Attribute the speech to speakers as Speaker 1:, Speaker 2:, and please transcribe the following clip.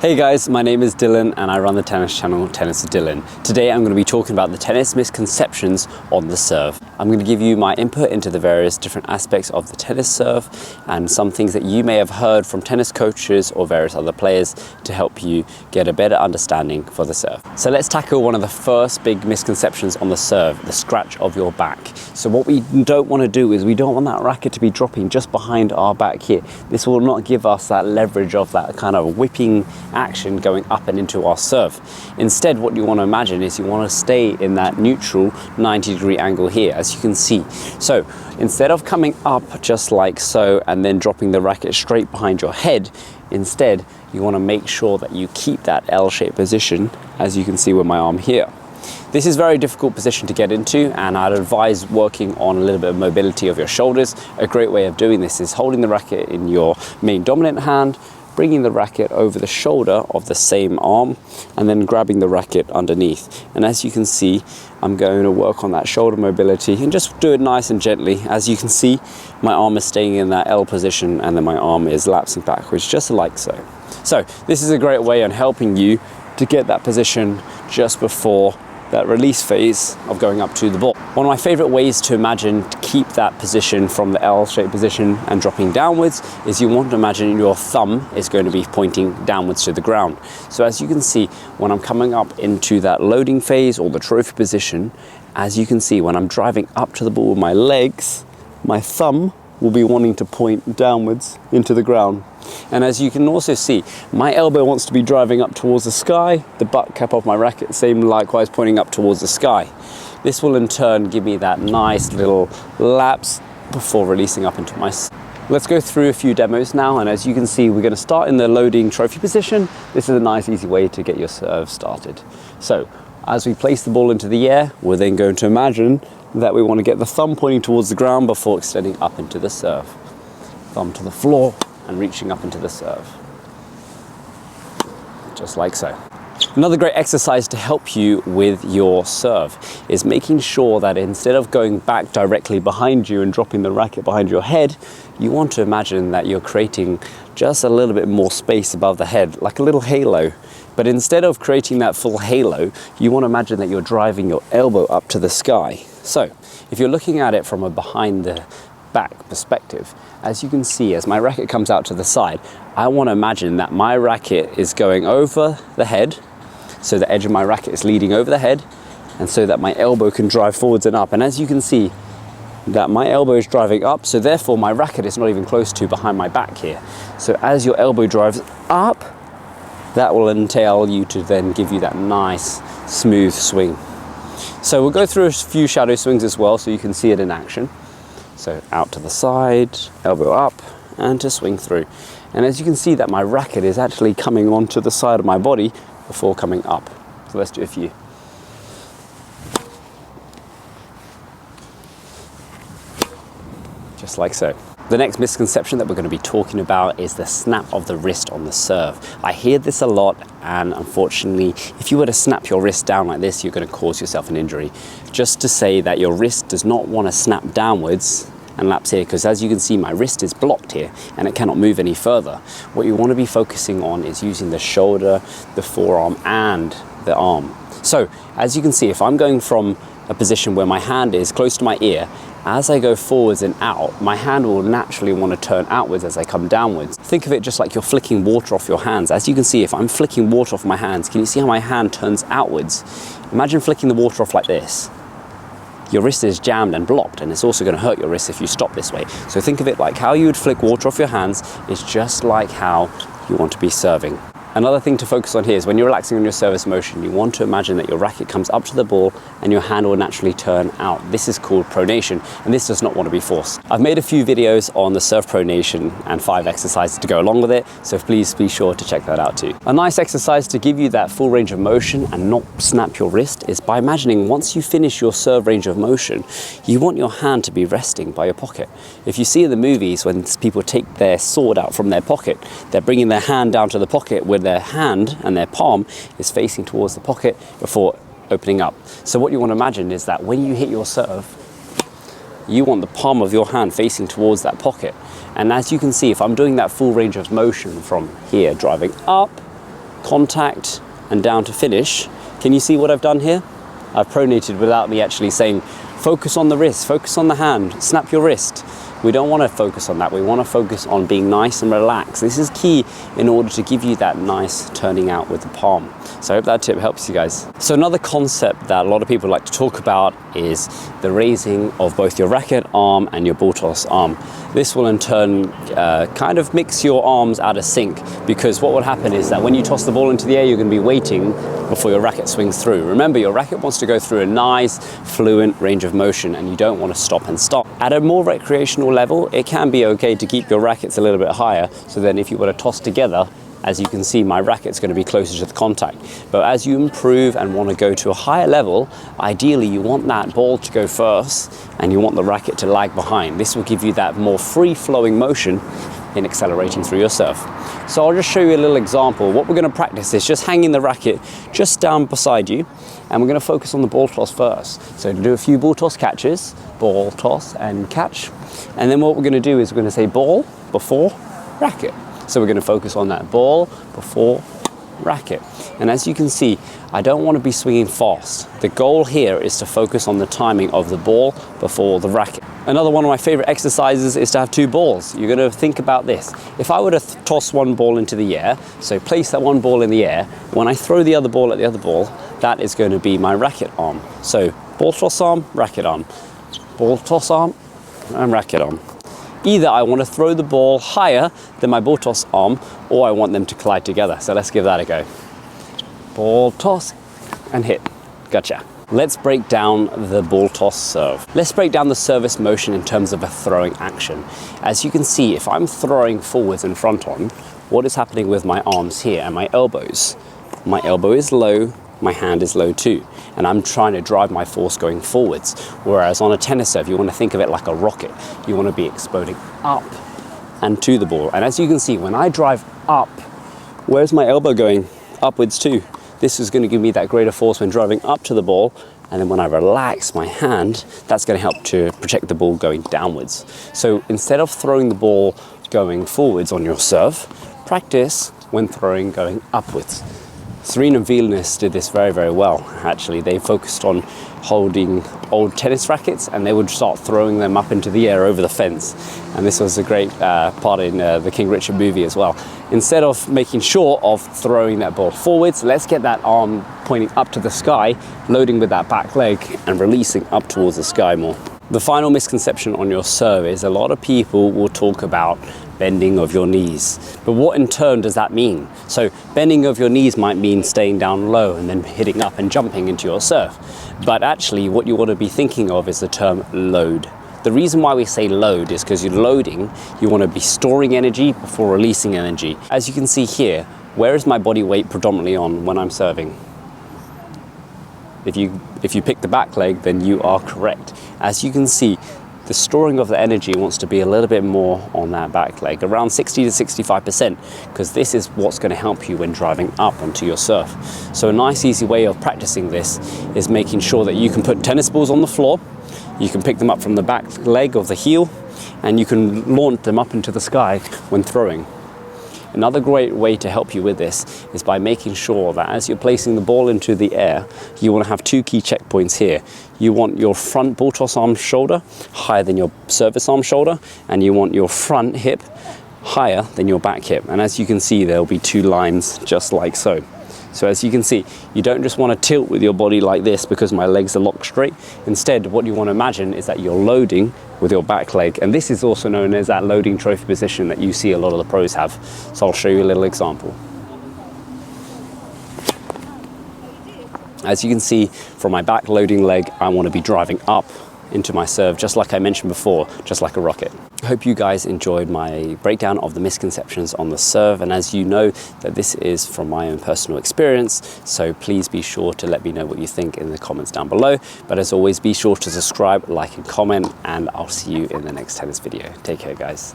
Speaker 1: Hey guys, my name is Dylan and I run the tennis channel Tennis with Dylan. Today I'm going to be talking about the tennis misconceptions on the serve. I'm going to give you my input into the various different aspects of the tennis serve and some things that you may have heard from tennis coaches or various other players to help you get a better understanding for the serve. So let's tackle one of the first big misconceptions on the serve, the scratch of your back. So what we don't want to do is we don't want that racket to be dropping just behind our back here. This will not give us that leverage of that kind of whipping action going up and into our serve. Instead, what you want to imagine is you want to stay in that neutral 90-degree angle here, as you can see. So instead of coming up just like so and then dropping the racket straight behind your head, instead you want to make sure that you keep that L-shaped position, as you can see with my arm here. This is a very difficult position to get into, and I'd advise working on a little bit of mobility of your shoulders. A great way of doing this is holding the racket in your main dominant hand, bringing the racket over the shoulder of the same arm, and then grabbing the racket underneath. And as you can see, I'm going to work on that shoulder mobility and just do it nice and gently. As you can see, my arm is staying in that L position and then my arm is lapsing backwards, just like so. So this is a great way on helping you to get that position just before that release phase of going up to the ball. One of my favorite ways to imagine to keep that position from the L-shaped position and dropping downwards is you want to imagine your thumb is going to be pointing downwards to the ground. So as you can see, when I'm coming up into that loading phase or the trophy position, as you can see, when I'm driving up to the ball with my legs, my thumb will be wanting to point downwards into the ground. And as you can also see, my elbow wants to be driving up towards the sky, the butt cap of my racket, same likewise pointing up towards the sky. This will in turn give me that nice little lapse before releasing up into my... Let's go through a few demos now, and as you can see, we're going to start in the loading trophy position. This is a nice easy way to get your serve started. So as we place the ball into the air, we're then going to imagine that we want to get the thumb pointing towards the ground before extending up into the serve. Thumb to the floor and reaching up into the serve. Just like so. Another great exercise to help you with your serve is making sure that instead of going back directly behind you and dropping the racket behind your head, you want to imagine that you're creating just a little bit more space above the head, like a little halo. But instead of creating that full halo, you want to imagine that you're driving your elbow up to the sky. So if you're looking at it from a behind the back perspective, as you can see, as my racket comes out to the side, I want to imagine that my racket is going over the head, so the edge of my racket is leading over the head, and so that my elbow can drive forwards and up. And as you can see, that my elbow is driving up, so therefore my racket is not even close to behind my back here. So as your elbow drives up, that will entail you to then give you that nice smooth swing. So we'll go through a few shadow swings as well so you can see it in action. So out to the side, elbow up, and to swing through. And as you can see that my racket is actually coming onto the side of my body before coming up. So let's do a few. Just like so. The next misconception that we're going to be talking about is the snap of the wrist on the serve. I hear this a lot, and unfortunately, if you were to snap your wrist down like this, you're going to cause yourself an injury. Just to say that your wrist does not want to snap downwards and lapse here, because as you can see, my wrist is blocked here and it cannot move any further. What you want to be focusing on is using the shoulder, the forearm, and the arm. So as you can see, if I'm going from a position where my hand is close to my ear, as I go forwards and out, my hand will naturally want to turn outwards as I come downwards. Think of it just like you're flicking water off your hands. As you can see, if I'm flicking water off my hands, can you see how my hand turns outwards? Imagine flicking the water off like this. Your wrist is jammed and blocked, and it's also going to hurt your wrist if you stop this way. So think of it like how you would flick water off your hands is just like how you want to be serving. Another thing to focus on here is when you're relaxing on your service motion, you want to imagine that your racket comes up to the ball and your hand will naturally turn out. This is called pronation, and this does not want to be forced. I've made a few videos on the serve pronation and 5 exercises to go along with it, so please be sure to check that out too. A nice exercise to give you that full range of motion and not snap your wrist is by imagining once you finish your serve range of motion, you want your hand to be resting by your pocket. If you see in the movies when people take their sword out from their pocket, they're bringing their hand down to the pocket with their hand and their palm is facing towards the pocket before opening up. So what you want to imagine is that when you hit your serve, you want the palm of your hand facing towards that pocket. And as you can see, if I'm doing that full range of motion from here, driving up contact and down to finish. Can you see what I've done here? I've pronated without me actually saying, focus on the wrist, focus on the hand, snap your wrist. We don't want to focus on that. We want to focus on being nice and relaxed. This is key in order to give you that nice turning out with the palm. So I hope that tip helps you guys. So another concept that a lot of people like to talk about is the raising of both your racket arm and your ball toss arm. This will in turn kind of mix your arms out of sync, because what will happen is that when you toss the ball into the air, you're going to be waiting before your racket swings through. Remember, your racket wants to go through a nice, fluent range of motion, and you don't want to stop and stop. At a more recreational level, it can be okay to keep your rackets a little bit higher, so then if you were to toss together, as you can see, my racket's going to be closer to the contact. But as you improve and want to go to a higher level, ideally you want that ball to go first and you want the racket to lag behind. This will give you that more free-flowing motion in accelerating through your serve. So I'll just show you a little example. What we're going to practice is just hanging the racket just down beside you, and we're going to focus on the ball toss first. So to do a few ball toss catches, ball toss and catch, and then what we're going to do is we're going to say ball before racket. So we're going to focus on that ball before racket. And as you can see, I don't want to be swinging fast. The goal here is to focus on the timing of the ball before the racket. Another one of my favorite exercises is to have two balls. You're going to think about this. If I were to toss one ball into the air, so place that one ball in the air, when I throw the other ball at the other ball, that is going to be my racket arm. So ball toss arm, racket arm. Ball toss arm and racket arm. Either I want to throw the ball higher than my ball toss arm, or I want them to collide together. So let's give that a go. Ball toss and hit. Gotcha. Let's break down the ball toss serve. Let's break down the service motion in terms of a throwing action. As you can see, if I'm throwing forwards and front on, what is happening with my arms here and my elbows? My elbow is low, my hand is low too, and I'm trying to drive my force going forwards. Whereas on a tennis serve, you want to think of it like a rocket. You want to be exploding up and to the ball. And as you can see, when I drive up, where's my elbow going? Upwards too. This is going to give me that greater force when driving up to the ball, and then when I relax my hand, that's going to help to project the ball going downwards. So instead of throwing the ball going forwards on your serve, practice when throwing going upwards. Serena and Venus did this very, very well, actually. They focused on holding old tennis rackets and they would start throwing them up into the air over the fence. And this was a great part in the King Richard movie as well. Instead of making sure of throwing that ball forwards, let's get that arm pointing up to the sky, loading with that back leg and releasing up towards the sky more. The final misconception on your serve is a lot of people will talk about bending of your knees. But what in turn does that mean? So bending of your knees might mean staying down low and then hitting up and jumping into your serve. But actually what you want to be thinking of is the term load. The reason why we say load is because you're loading, you want to be storing energy before releasing energy. As you can see here, where is my body weight predominantly on when I'm serving? If you pick the back leg, then you are correct. As you can see, the storing of the energy wants to be a little bit more on that back leg, around 60 to 65%, because this is what's going to help you when driving up onto your serve. So a nice easy way of practicing this is making sure that you can put tennis balls on the floor, you can pick them up from the back leg of the heel, and you can launch them up into the sky when throwing. Another great way to help you with this is by making sure that as you're placing the ball into the air, you want to have two key checkpoints here. You want your front ball toss arm shoulder higher than your service arm shoulder, and you want your front hip higher than your back hip. And as you can see, there'll be two lines just like so. So as you can see, you don't just want to tilt with your body like this because my legs are locked straight. Instead, what you want to imagine is that you're loading with your back leg. And this is also known as that loading trophy position that you see a lot of the pros have. So I'll show you a little example. As you can see, from my back loading leg, I want to be driving up into my serve, just like I mentioned before, just like a rocket. I hope you guys enjoyed my breakdown of the misconceptions on the serve, and as you know that this is from my own personal experience, so please be sure to let me know what you think in the comments down below. But as always, be sure to subscribe, like and comment, and I'll see you in the next tennis video. Take care, guys.